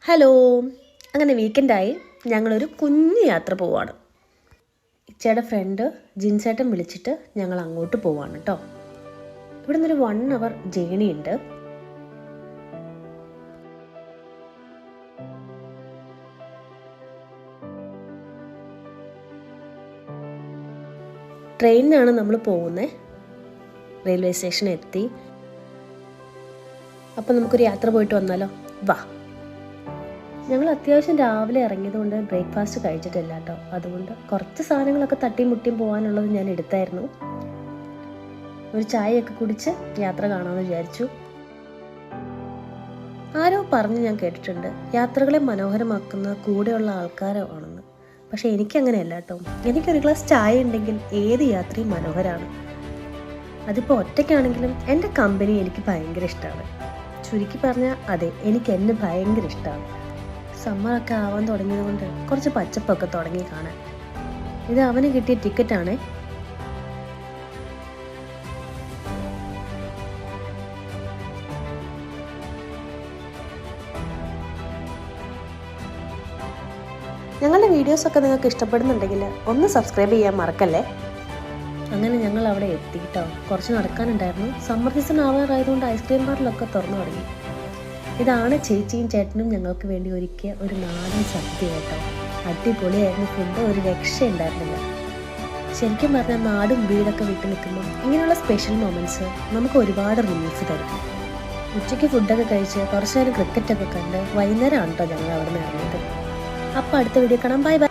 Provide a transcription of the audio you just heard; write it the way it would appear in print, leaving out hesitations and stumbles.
Hello. അങ്ങനെ വീക്കെൻഡായി ഞങ്ങളൊരു കുഞ്ഞു യാത്ര പോവാണ്. ഇച്ചയുടെ ഫ്രണ്ട് ജിൻസേട്ടൻ വിളിച്ചിട്ട് ഞങ്ങൾ അങ്ങോട്ട് പോവാണ് കേട്ടോ. ഇവിടെ നിന്നൊരു 1 hour ജേണി ഉണ്ട്. ട്രെയിനിനാണ് നമ്മൾ പോകുന്നത്. റെയിൽവേ സ്റ്റേഷനിൽ എത്തി. അപ്പം നമുക്കൊരു യാത്ര പോയിട്ട് വന്നാലോ? വാ. ഞങ്ങൾ അത്യാവശ്യം രാവിലെ ഇറങ്ങിയതുകൊണ്ട് ബ്രേക്ക്ഫാസ്റ്റ് കഴിച്ചിട്ടില്ല കേട്ടോ. അതുകൊണ്ട് കുറച്ച് സാധനങ്ങളൊക്കെ തട്ടിയും മുട്ടിയും പോകാനുള്ളത് ഞാൻ എടുത്തായിരുന്നു. ഒരു ചായയൊക്കെ കുടിച്ച് യാത്ര കാണാമെന്ന് വിചാരിച്ചു. ആരോ പറഞ്ഞ് ഞാൻ കേട്ടിട്ടുണ്ട്, യാത്രകളെ മനോഹരമാക്കുന്ന കൂടെയുള്ള ആൾക്കാരാണെന്ന്. പക്ഷേ എനിക്കങ്ങനെയല്ല കേട്ടോ. എനിക്കൊരു ഗ്ലാസ് ചായ ഉണ്ടെങ്കിൽ ഏത് യാത്രയും മനോഹരമാണ്. അതിപ്പോൾ ഒറ്റയ്ക്കാണെങ്കിലും എൻ്റെ കമ്പനി എനിക്ക് ഭയങ്കര ഇഷ്ടമാണ്. ചുരുക്കി പറഞ്ഞാൽ അതെ, എനിക്ക് എന്നെ ഭയങ്കര ഇഷ്ടമാണ്. സമ്മറൊക്കെ ആവാൻ തുടങ്ങിയത് കൊണ്ട് കുറച്ച് പച്ചപ്പൊക്കെ തുടങ്ങി കാണാൻ. ഇത് അവന് കിട്ടിയ ടിക്കറ്റാണേ. ഞങ്ങളുടെ വീഡിയോസൊക്കെ നിങ്ങൾക്ക് ഇഷ്ടപ്പെടുന്നുണ്ടെങ്കിൽ ഒന്ന് സബ്സ്ക്രൈബ് ചെയ്യാൻ മറക്കല്ലേ. അങ്ങനെ ഞങ്ങൾ അവിടെ എത്തിയിട്ടോ. കുറച്ച് നടക്കാനുണ്ടായിരുന്നു. സമ്മർ സീസൺ ആവാറായതുകൊണ്ട് ഐസ്ക്രീം ബാറിലൊക്കെ തുറന്നു തുടങ്ങി. ഇതാണ് ചേച്ചിയും ചേട്ടനും ഞങ്ങൾക്ക് വേണ്ടി ഒരുക്കിയ ഒരു നാടൻ സദ്യ കേട്ടോ. അടിപൊളിയായിരുന്നു ഫുഡ്, ഒരു രക്ഷയുണ്ടായിരുന്നില്ല. ശരിക്കും പറഞ്ഞാൽ നാടും വീടൊക്കെ വിട്ടു നിൽക്കുമ്പോൾ ഇങ്ങനെയുള്ള സ്പെഷ്യൽ മൊമെൻറ്റ്സ് നമുക്ക് ഒരുപാട് റിലീഫ് തരും. ഉച്ചയ്ക്ക് ഫുഡൊക്കെ കഴിച്ച് കുറച്ച് നേരം ക്രിക്കറ്റൊക്കെ കണ്ട് വൈകുന്നേരമാണ് കേട്ടോ ഞങ്ങൾ അവിടെ നിന്ന് ഇറങ്ങിയത്. അപ്പോൾ അടുത്ത വീഡിയോ കാണാം. Bye bye.